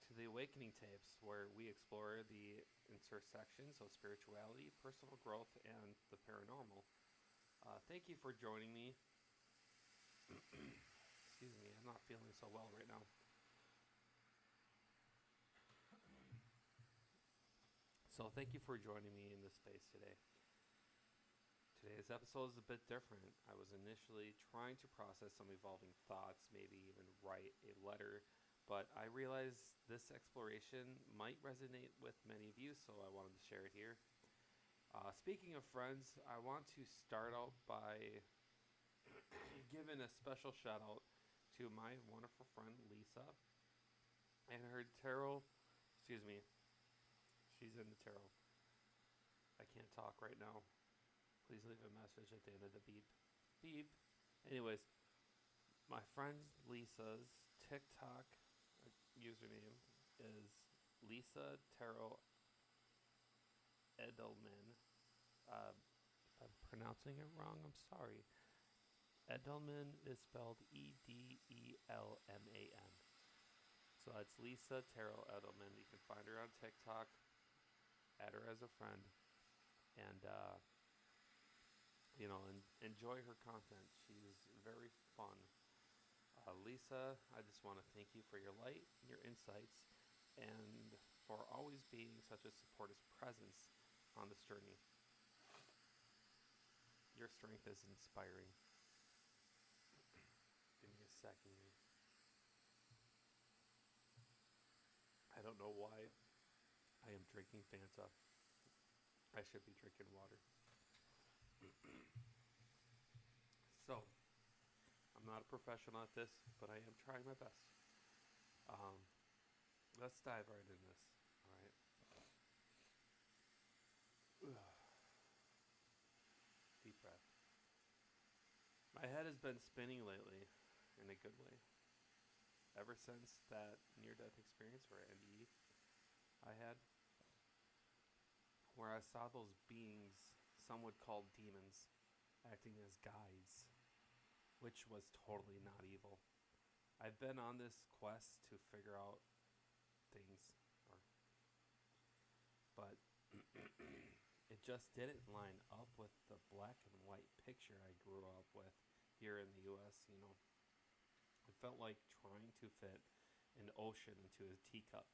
back to the Awakening Tapes, where we explore the intersections of spirituality, personal growth, and the paranormal. Thank you for joining me. Excuse me, I'm not feeling so well right now. So, thank you for joining me in this space today. Today's episode is a bit different. I was initially trying to process some evolving thoughts, maybe even write a letter, but I realized this exploration might resonate with many of you, so I wanted to share it here. Speaking of friends, I want to start out by giving a special shout out to my wonderful friend Lisa and her tarot. Excuse me, she's in the tarot. I can't talk right now. Please leave a message at the end of the beep. Beep. Anyways, my friend Lisa's TikTok username is Lisa Tarot Edelman. If I'm pronouncing it wrong, I'm sorry. Edelman is spelled Edelman. So that's Lisa Tarot Edelman. You can find her on TikTok, add her as a friend, and enjoy her content. She's very fun. Lisa, I just want to thank you for your light, your insights, and for always being such a supportive presence on this journey. Your strength is inspiring. Give me a second here. I don't know why I am drinking Fanta. I should be drinking water. So, I'm not a professional at this, but I am trying my best. Let's dive right in this. All right. Deep breath. My head has been spinning lately, in a good way. Ever since that near-death experience, or NDE, I had, where I saw those beings some would call demons acting as guides, which was totally not evil. I've been on this quest to figure out things, but it just didn't line up with the black and white picture I grew up with here in the US. It felt like trying to fit an ocean into a teacup.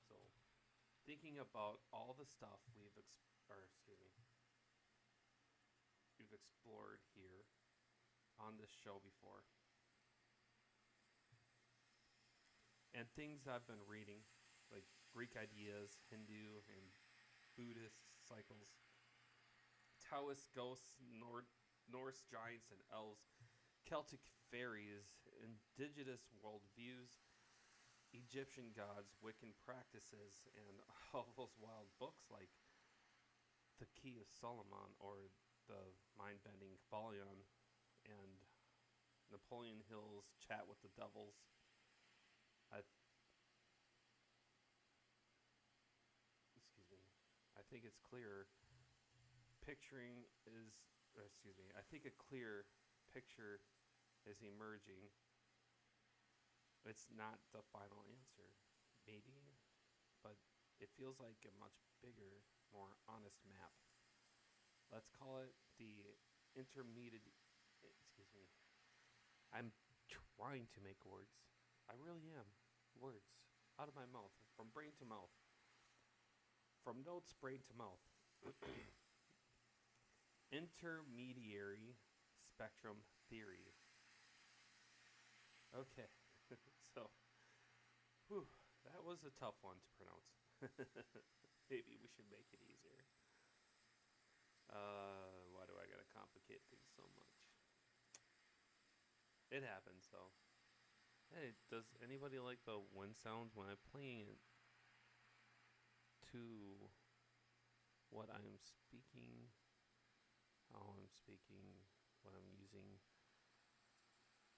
So, thinking about all the stuff we've explored here on this show before, and things I've been reading, like Greek ideas, Hindu and Buddhist cycles, Taoist ghosts, Norse giants and elves, Celtic fairies, indigenous worldviews, Egyptian gods, Wiccan practices, and all those wild books like The Key of Solomon or the mind-bending Kybalion and Napoleon Hill's Chat with the Devils. I think it's clear I think a clear picture is emerging. It's not the final answer, maybe, but it feels like a much bigger, more honest map. Let's call it the intermediate. I'm trying to make words. I really am. Words out of my mouth, from brain to mouth, from notes, brain to mouth. Intermediary Spectrum Theory. Okay, so, that was a tough one to pronounce. Maybe we should make it easier. Why do I gotta complicate things so much? It happens, though. Hey, does anybody like the wind sounds when I'm playing it to what I'm speaking, how I'm speaking, what I'm using?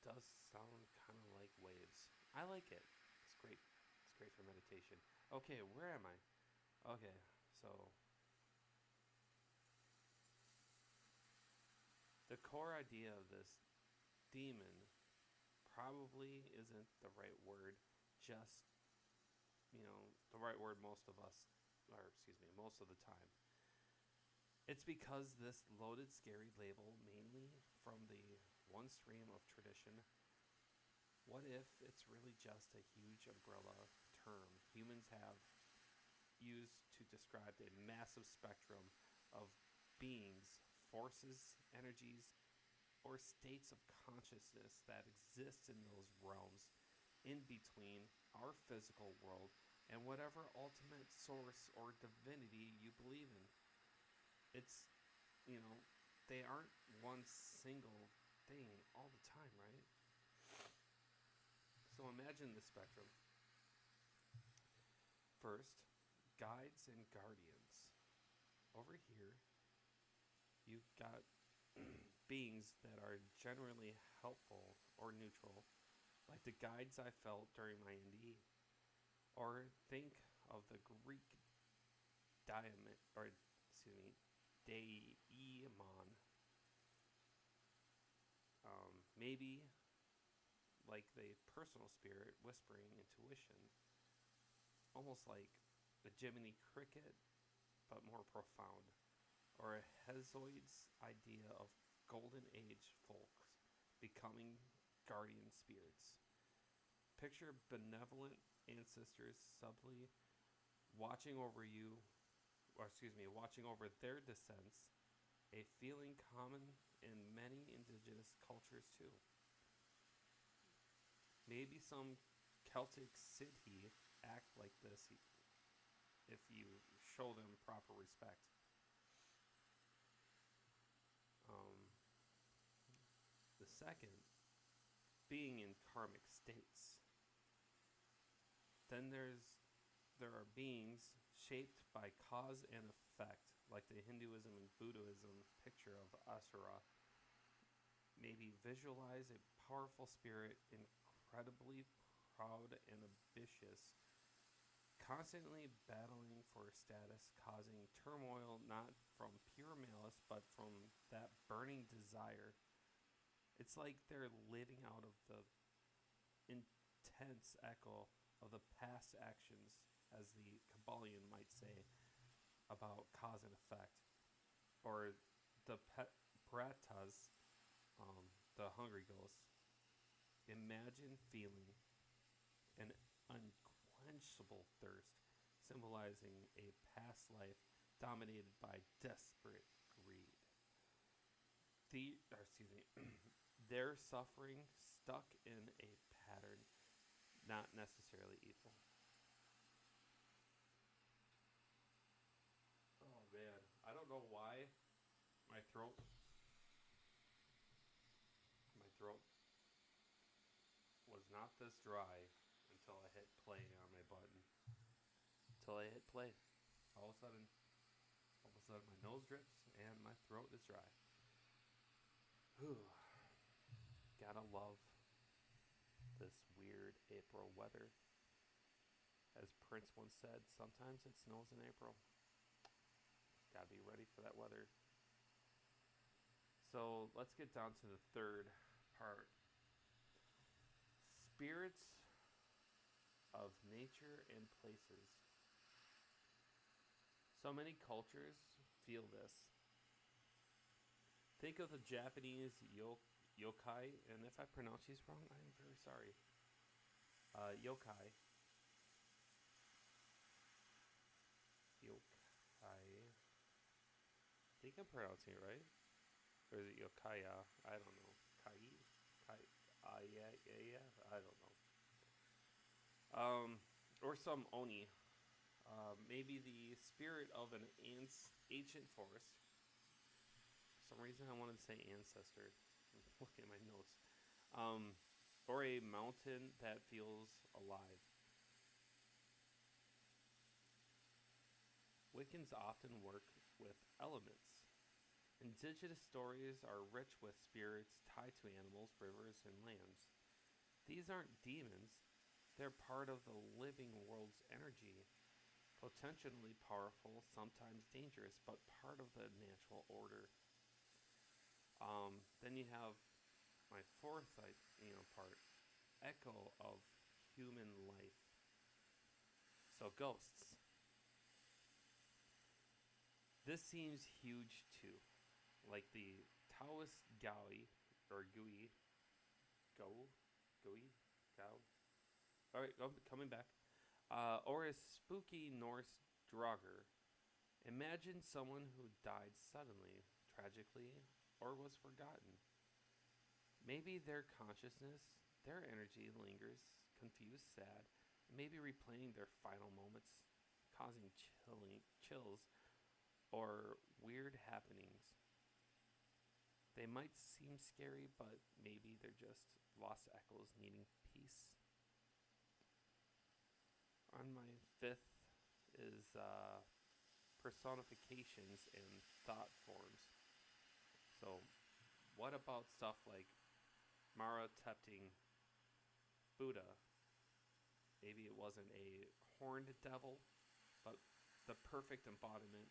Does sound kind of like waves. I like it. It's great. It's great for meditation. Okay, where am I? Okay, so the core idea of this demon probably isn't the right word, just, the right word most of us, or excuse me, most of the time. It's because this loaded, scary label, mainly from the one stream of tradition, what if it's really just a huge umbrella term humans have used to describe a massive spectrum of beings, forces, energies, or states of consciousness that exist in those realms in between our physical world and whatever ultimate source or divinity you believe in? It's, they aren't one single thing all the time, right? So imagine the spectrum. First, guides and guardians. Over here, you've got beings that are generally helpful or neutral, like the guides I felt during my NDE. Or think of the Greek daemon, maybe like the personal spirit whispering intuition, almost like the Jiminy Cricket, but more profound. Or a Hesiod's idea of golden age folks becoming guardian spirits. Picture benevolent ancestors subtly watching over watching over their descents, a feeling common in many indigenous cultures too. Maybe some Celtic city act like this if you show them proper respect. The second, being in karmic states. Then there are beings shaped by cause and effect, like the Hinduism and Buddhism picture of Asura. Maybe visualize a powerful spirit, incredibly proud and ambitious, constantly battling for status, causing turmoil not from pure malice, but from that burning desire. It's like they're living out of the intense echo of the past actions, as the Kybalion might say, about cause and effect. Or the Pretas, the hungry ghost. Imagine feeling an unquenchable thirst, symbolizing a past life dominated by desperate greed. Their suffering stuck in a pattern, not necessarily evil. Oh man, I don't know why my throat was not this dry until I hit play on my button. Until I hit play. All of a sudden my nose drips and my throat is dry. Whew. Gotta love this weird April weather. As Prince once said, sometimes it snows in April. Gotta be ready for that weather. So let's get down to the third part. Spirits of nature and places. So many cultures feel this. Think of the Japanese yokai, and if I pronounce these wrong, I am very sorry. Yokai. I think I'm pronouncing it right. Or is it yokaya? I don't know. Yeah, I don't know. Or some oni. Maybe the spirit of an ancient forest. For some reason I wanted to say ancestor. Look at my notes. Or a mountain that feels alive. Wiccans often work with elements. Indigenous stories are rich with spirits tied to animals, rivers, and lands. These aren't demons, they're part of the living world's energy, potentially powerful, sometimes dangerous, but part of the natural order. Then you have my fourth part, echo of human life. So ghosts. This seems huge too. Like the Taoist Gaui, or Gui, Go? Gui? Gao? Alright, coming back. Or a spooky Norse Draugr. Imagine someone who died suddenly, tragically, or was forgotten. Maybe their consciousness, their energy lingers, confused, sad, maybe replaying their final moments, causing chills or weird happenings. They might seem scary, but maybe they're just lost echoes needing peace. On my fifth is personifications and thought forms. So, what about stuff like Mara tempting Buddha? Maybe it wasn't a horned devil, but the perfect embodiment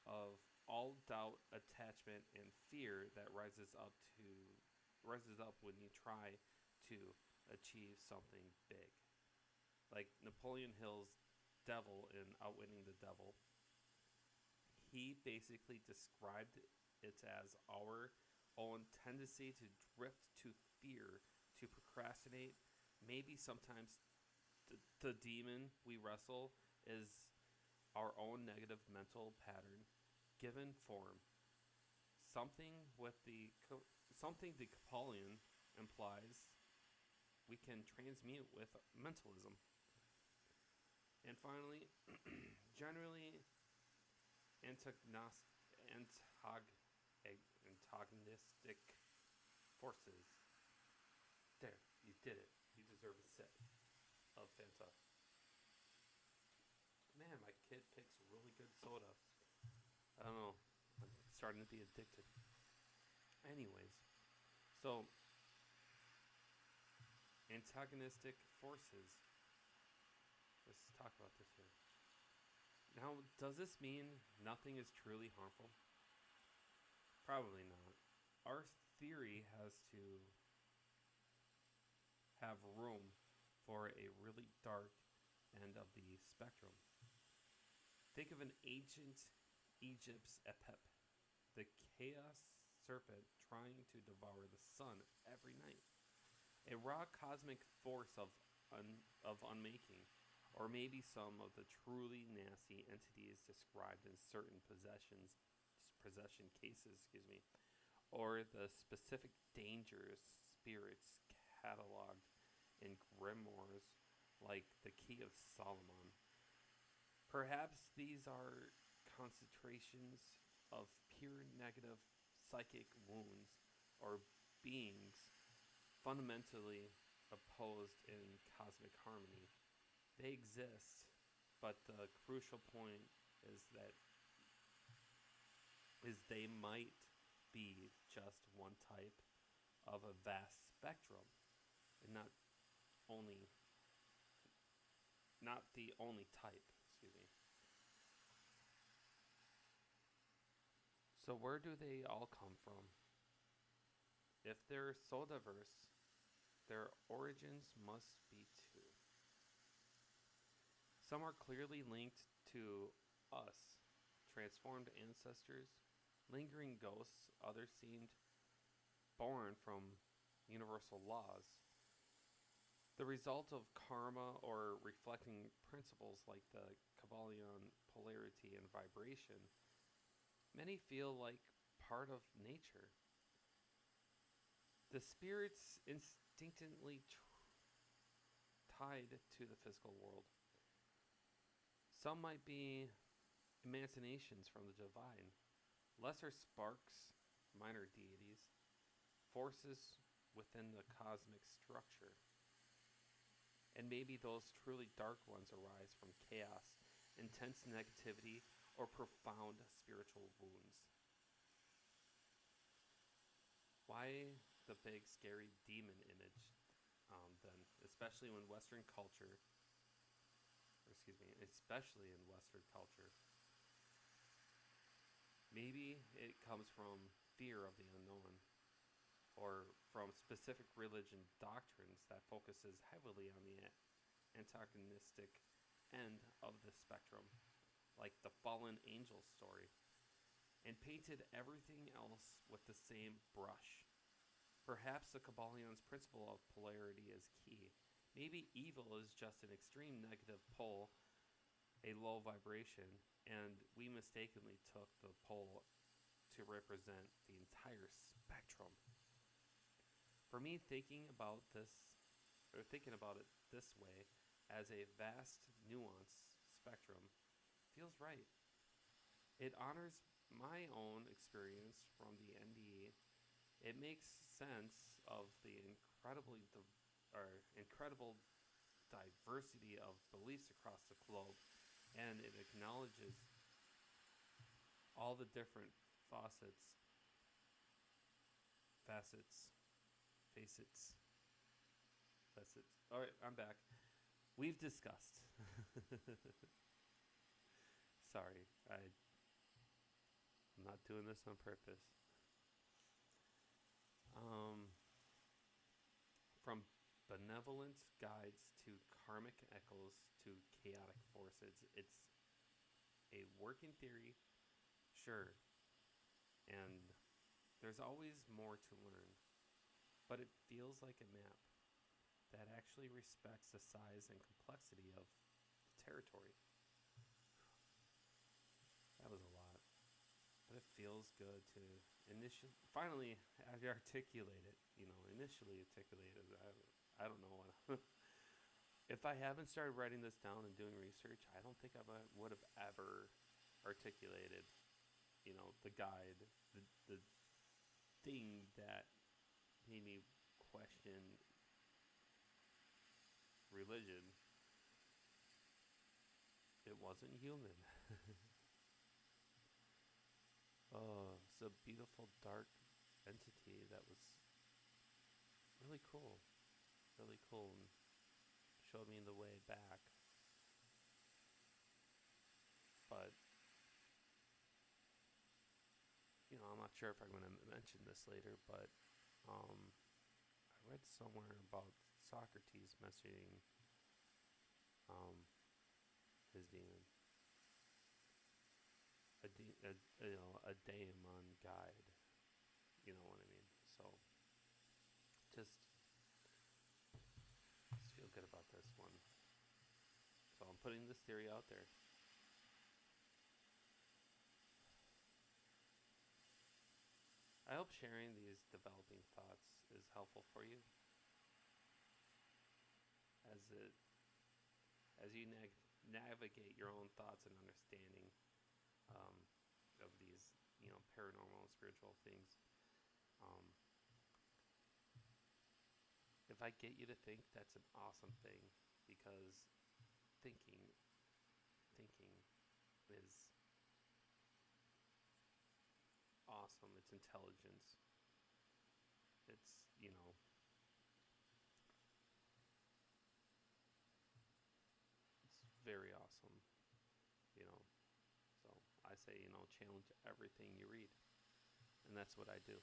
of all doubt, attachment, and fear that rises up when you try to achieve something big. Like Napoleon Hill's devil in Outwitting the Devil. He basically described it as our own tendency to drift to fear, to procrastinate. Maybe sometimes the demon we wrestle is our own negative mental pattern given form. Something the Kybalion implies we can transmute with mentalism. And finally, generally antagonistic forces. There, you did it. You deserve a sip of Fanta. Man, my kid picks really good soda. I don't know. I'm starting to be addicted. Anyways, so antagonistic forces. Let's talk about this here. Now, does this mean nothing is truly harmful? Probably not. Our theory has to have room for a really dark end of the spectrum. Think of an ancient Egypt's Apep, the chaos serpent trying to devour the sun every night. A raw cosmic force of unmaking, or maybe some of the truly nasty entities described in certain possession cases, or the specific dangerous spirits cataloged in grimoires like the Key of Solomon. Perhaps these are concentrations of pure negative psychic wounds or beings fundamentally opposed in cosmic harmony. They exist, but the crucial point is they might be just one type of a vast spectrum, and not the only type. So where do they all come from? If they're so diverse, their origins must be too. Some are clearly linked to us, transformed ancestors, lingering ghosts. Others seemed born from universal laws, the result of karma or reflecting principles like the Kybalion polarity and vibration. Many feel like part of nature. The spirits instinctively tied to the physical world. Some might be emanations from the divine, lesser sparks, minor deities, forces within the cosmic structure. And maybe those truly dark ones arise from chaos, intense negativity, or profound spiritual wounds. Why the big scary demon image then, especially in Western culture, maybe it comes from fear of the unknown, or from specific religion doctrines that focuses heavily on the antagonistic end of the spectrum, like the fallen angel story, and painted everything else with the same brush. Perhaps the Kybalion's principle of polarity is key. Maybe evil is just an extreme negative pole, a low vibration, and we mistakenly took the pole to represent the entire spectrum. For me, thinking about it this way, as a vast, nuanced spectrum, feels right. It honors my own experience from the NDE. It makes sense of the incredible diversity of beliefs across the globe, and it acknowledges all the different facets. All right, I'm back. We've discussed. Sorry, I'm not doing this on purpose. From benevolent guides to karmic echoes to chaotic forces, it's a working theory, sure, and there's always more to learn, but it feels like a map that actually respects the size and complexity of the territory. That was a lot, but it feels good to finally articulate it. Initially articulated. I don't know what. If I haven't started writing this down and doing research, I don't think I would have ever articulated, the guide, the thing that made me question religion. It wasn't human. Oh, it's a beautiful dark entity that was really cool. Really cool, and showed me the way back. But I'm not sure if I'm going to mention this later, but I read somewhere about Socrates messaging his demon. A daemon guide. You know what I mean? So, just feel good about this one. So I'm putting this theory out there. I hope sharing these developing thoughts is helpful for you as you navigate your own thoughts and understanding of these paranormal and spiritual things. If I get you to think, that's an awesome thing, because thinking is awesome. It's intelligence. It's it's very awesome. So I say challenge everything you read, and that's what I do.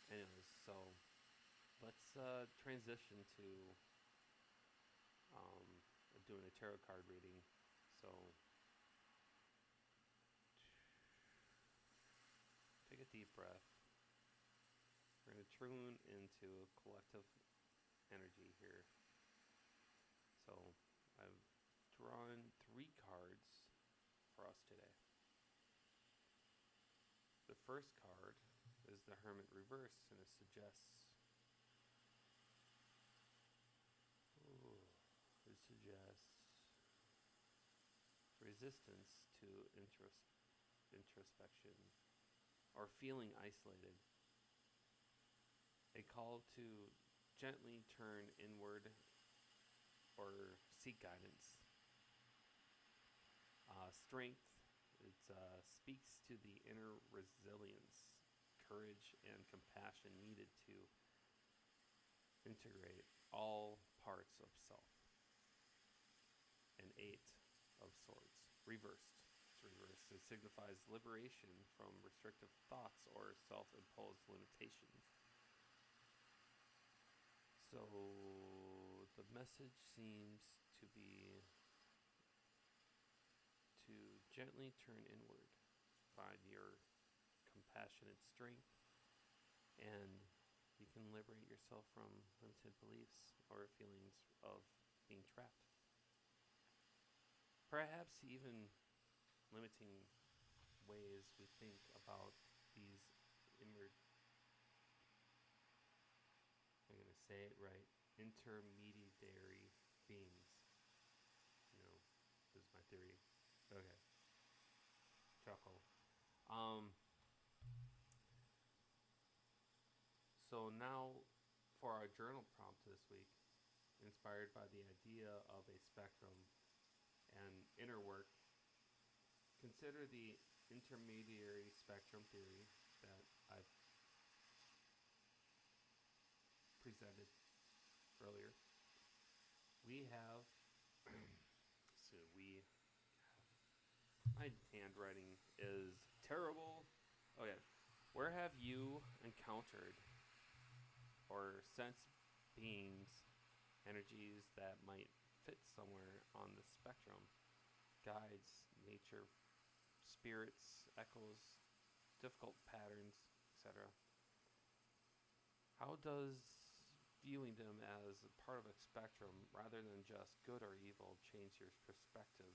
Anyways, so let's transition to doing a tarot card reading. So take a deep breath. We're going to tune into collective energy here. So I've drawn 3 cards for us today. The first card is the Hermit reverse, and it suggests resistance to introspection or feeling isolated. A call to gently turn inward or seek guidance. Strength, it speaks to the inner resilience, courage, and compassion needed to integrate all parts of self. An 8 of Swords, reversed. It's reversed. It signifies liberation from restrictive thoughts or self-imposed limitations. So the message seems to be to gently turn inward, find your compassionate strength, and you can liberate yourself from limited beliefs or feelings of being trapped. Perhaps even limiting ways we think about these immer- I'm going to say it right, intermediary beings. You know, this is my theory. Okay. Chuckle. Um, so now for our journal prompt this week, inspired by the idea of a spectrum and inner work, consider the intermediary spectrum theory that I've presented earlier. We have, so my handwriting is terrible. Okay, where have you encountered or sensed beings, energies that might fit somewhere on the spectrum? Guides, nature, spirits, echoes, difficult patterns, etc. How does viewing them as a part of a spectrum rather than just good or evil change your perspective?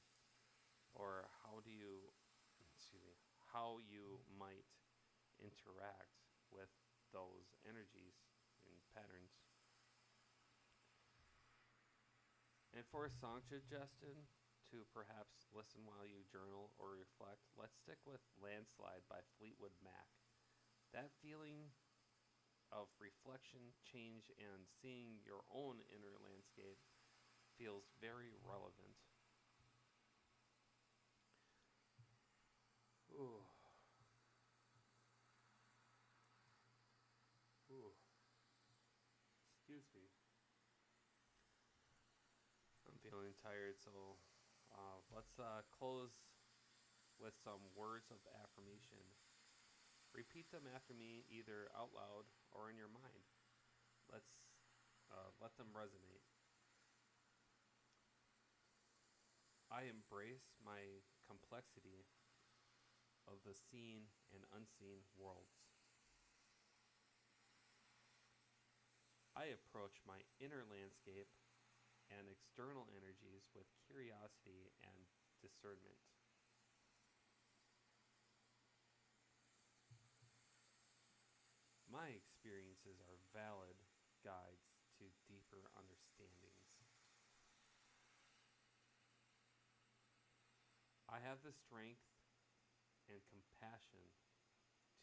Or how you might interact with those energies and patterns? And for a song suggestion to perhaps listen while you journal or reflect, let's stick with Landslide by Fleetwood Mac. That feeling of reflection, change, and seeing your own inner landscape feels very relevant. Ooh. Ooh. Excuse me. I'm feeling tired, so let's close with some words of affirmation. Repeat them after me, either out loud or in your mind. Let's let them resonate. I embrace my complexity of the seen and unseen worlds. I approach my inner landscape and external energies with curiosity and discernment. My experiences are valid guides to deeper understandings. I have the strength and compassion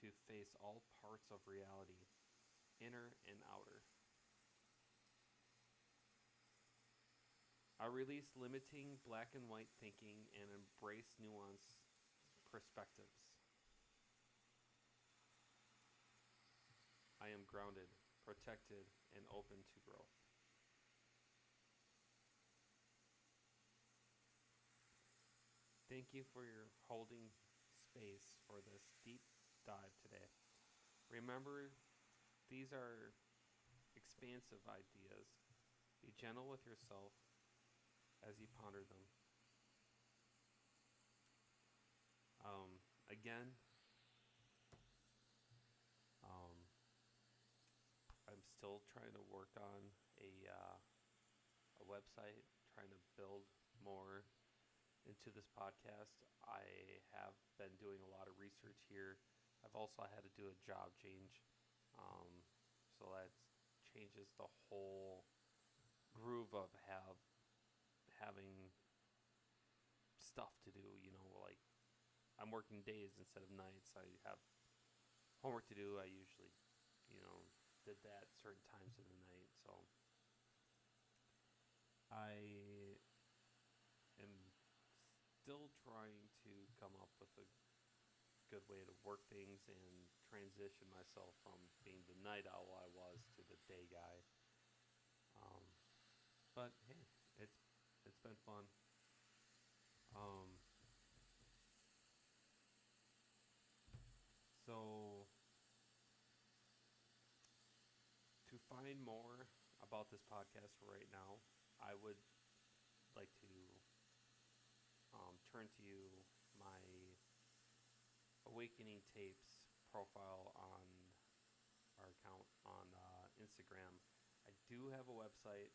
to face all parts of reality, inner and outer. I release limiting black and white thinking and embrace nuanced perspectives. I am grounded, protected, and open to growth. Thank you for your holding space for this deep dive today. Remember, these are expansive ideas. Be gentle with yourself as you ponder them. Again, um, I'm still trying to work on a website, trying to build more into this podcast. I have been doing a lot of research here. I've also had to do a job change, so that changes the whole groove of having stuff to do. You know, like I'm working days instead of nights. I have homework to do. I usually, did that certain times of the night. So I am still trying to come up with a good way to work things and transition myself from being the night owl I was to the day guy. But hey, it's been fun. Um, so to find more about this podcast right now, I would like to turn to you my Awakening Tapes profile on our account on Instagram. I do have a website,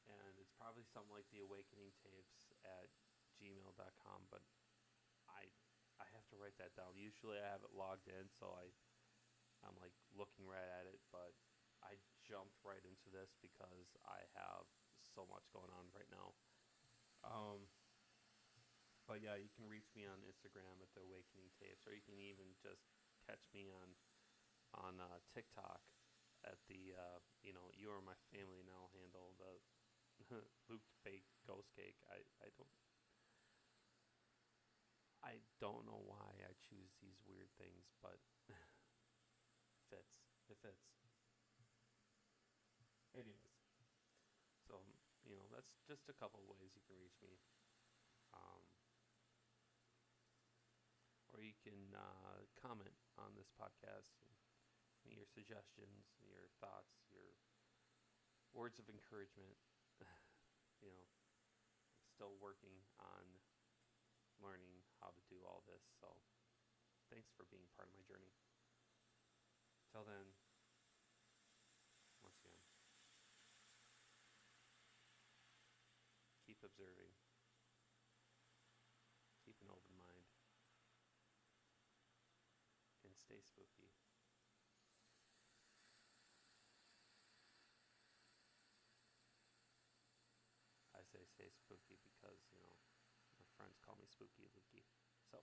and it's probably something like the Awakening Tapes at gmail.com, but I I have to write that down. Usually I have it logged in, so I'm like looking right at it, but I jumped right into this because I have so much going on right now. Um, but yeah, you can reach me on Instagram at the Awakening Tapes, or you can even just catch me on TikTok at the You Are My Family Now handle, the Luke Baked Ghost Cake. I don't know why I choose these weird things, but fits. It fits. Anyways, so that's just a couple of ways you can reach me. Um, or you can comment on this podcast. Your suggestions, your thoughts, your words of encouragement. you know, I'm still working on learning how to do all this, so thanks for being part of my journey. Till then, once again, keep observing, keep an open mind, and stay spooky. I say stay spooky because, my friends call me Spooky Lukey. So,